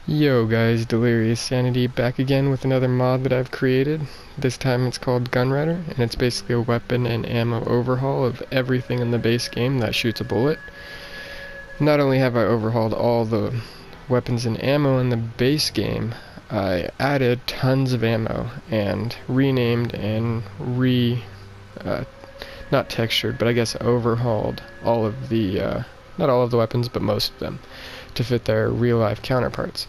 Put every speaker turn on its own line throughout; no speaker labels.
Yo guys, DeliriousSanity back again with another mod that I've created. This time it's called Gunrunner, and it's basically a weapon and ammo overhaul of everything in the base game that shoots a bullet. Not only have I overhauled all the weapons and ammo in the base game, I added tons of ammo and renamed and not textured, but I guess overhauled all of the, not all of the weapons, but most of them, to fit their real-life counterparts.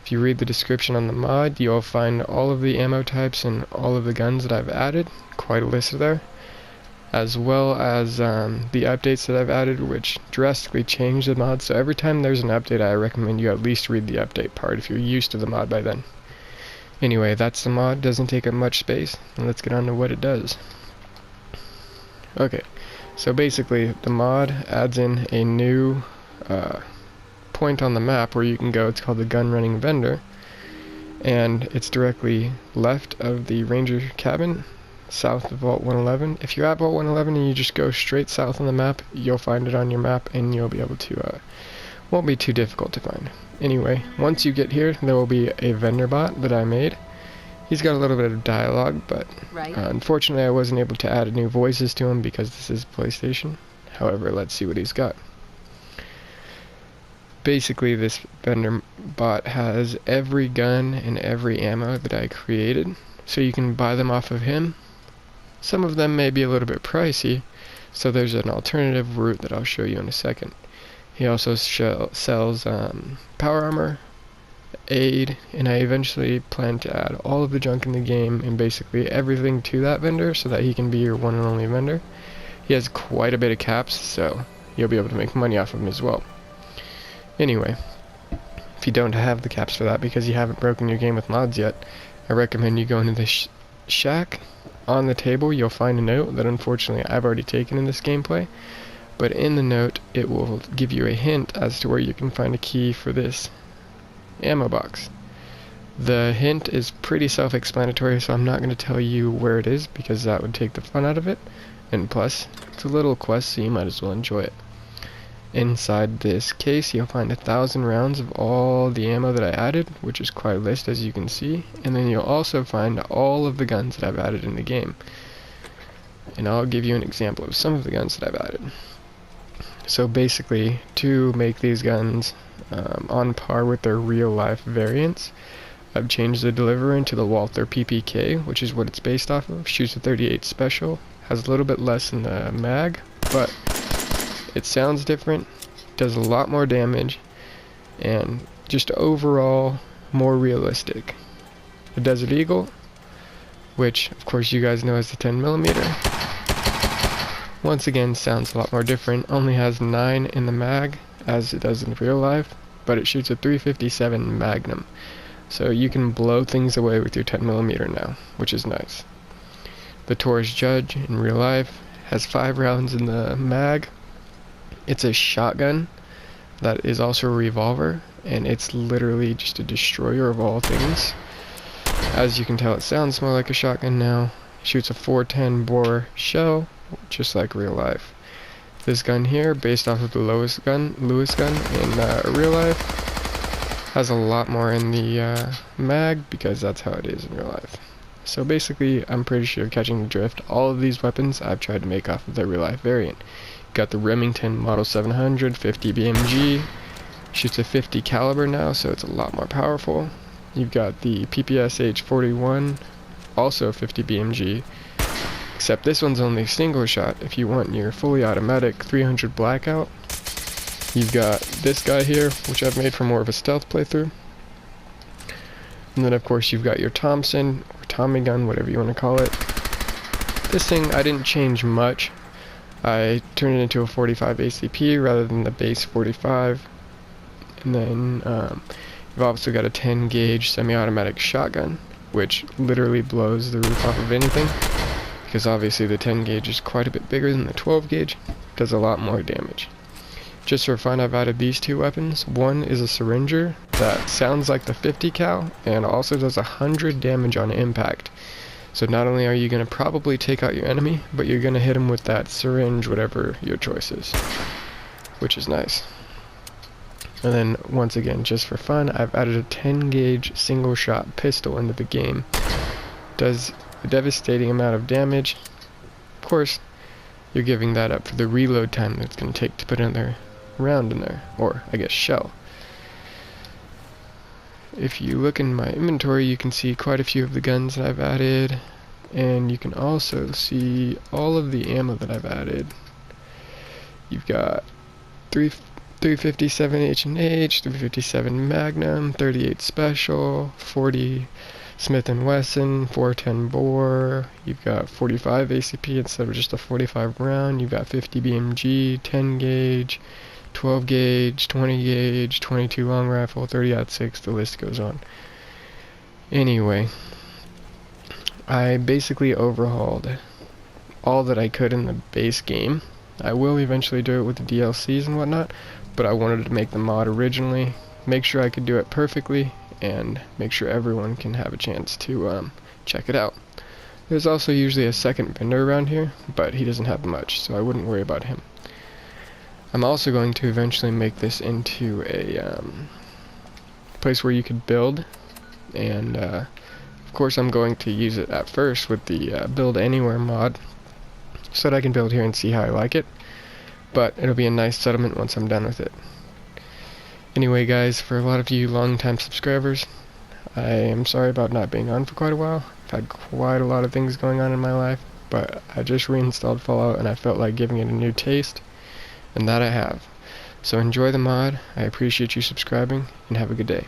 If you read the description on the mod, you'll find all of the ammo types and all of the guns that I've added, quite a list there, as well as the updates that I've added, which drastically change the mod. So every time there's an update, I recommend you at least read the update part if you're used to the mod by then. Anyway, that's the mod, doesn't take up much space, and let's get on to what it does. Okay, so basically the mod adds in a new point on the map where you can go. It's called the gun running vendor, and it's directly left of the ranger cabin, south of Vault 111. If you're at Vault 111 and you just go straight south on the map, you'll find it on your map and you'll be able to, won't be too difficult to find. Anyway, once you get here, there will be a vendor bot that I made. He's got a little bit of dialogue, but unfortunately I wasn't able to add new voices to him because this is PlayStation. However, let's see what he's got. Basically, this vendor bot has every gun and every ammo that I created, so you can buy them off of him. Some of them may be a little bit pricey, so there's an alternative route that I'll show you in a second. He also sells power armor, aid, and I eventually plan to add all of the junk in the game and basically everything to that vendor so that he can be your one and only vendor. He has quite a bit of caps, so you'll be able to make money off of him as well. Anyway, if you don't have the caps for that because you haven't broken your game with mods yet, I recommend you go into the shack. On the table you'll find a note that unfortunately I've already taken in this gameplay, but in the note it will give you a hint as to where you can find a key for this ammo box. The hint is pretty self-explanatory, so I'm not going to tell you where it is because that would take the fun out of it, and plus it's a little quest, so you might as well enjoy it. Inside this case you'll find 1,000 rounds of all the ammo that I added, which is quite a list as you can see, and then you'll also find all of the guns that I've added in the game. And I'll give you an example of some of the guns that I've added. So basically, to make these guns on par with their real life variants, I've changed the deliverer into the Walther PPK, which is what it's based off of. Shoots a 38 special, has a little bit less in the mag, but it sounds different, does a lot more damage, and just overall more realistic. The Desert Eagle, which of course you guys know as the 10mm, once again sounds a lot more different, only has 9 in the mag as it does in real life, but it shoots a 357 Magnum, so you can blow things away with your 10mm now, which is nice. The Taurus Judge in real life has 5 rounds in the mag. It's a shotgun that is also a revolver, and it's literally just a destroyer of all things. As you can tell, it sounds more like a shotgun now. It shoots a 410 bore shell, just like real life. This gun here, based off of the Lewis gun in real life, has a lot more in the mag because that's how it is in real life. So basically, I'm pretty sure you're catching the drift. All of these weapons I've tried to make off of their real life variant. Got the Remington Model 700, 50 BMG, shoots a 50 caliber now, so it's a lot more powerful. You've got the PPS H41, also 50 BMG, except this one's only single shot. If you want your fully automatic 300 blackout, you've got this guy here, which I've made for more of a stealth playthrough. And then of course you've got your Thompson, or Tommy gun, whatever you want to call it. This thing, I didn't change much. I turned it into a 45 ACP rather than the base 45. And then you've also got a 10 gauge semi-automatic shotgun, which literally blows the roof off of anything, because obviously the 10 gauge is quite a bit bigger than the 12 gauge, does a lot more damage. Just for fun, I've added these 2 weapons. One is a syringer that sounds like the 50 cal and also does 100 damage on impact. So not only are you going to probably take out your enemy, but you're going to hit him with that syringe, whatever your choice is, which is nice. And then once again, just for fun, I've added a 10 gauge single shot pistol into the game. Does a devastating amount of damage. Of course, you're giving that up for the reload time that it's going to take to put another round in there, or I guess shell. If you look in my inventory, you can see quite a few of the guns that I've added, and you can also see all of the ammo that I've added. You've got 357 H&H, 357 Magnum, 38 Special, 40 Smith & Wesson, 410 bore. You've got 45 ACP instead of just a 45 round. You've got 50 BMG, 10 gauge, 12 gauge, 20 gauge, 22 long rifle, 30-06, the list goes on. Anyway, I basically overhauled all that I could in the base game. I will eventually do it with the DLCs and whatnot, but I wanted to make the mod originally, make sure I could do it perfectly, and make sure everyone can have a chance to check it out. There's also usually a second vendor around here, but he doesn't have much, so I wouldn't worry about him. I'm also going to eventually make this into a place where you could build, and of course I'm going to use it at first with the Build Anywhere mod, so that I can build here and see how I like it, but it'll be a nice settlement once I'm done with it. Anyway guys, for a lot of you long-time subscribers, I am sorry about not being on for quite a while. I've had quite a lot of things going on in my life, but I just reinstalled Fallout and I felt like giving it a new taste, and that I have. So enjoy the mod, I appreciate you subscribing, and have a good day.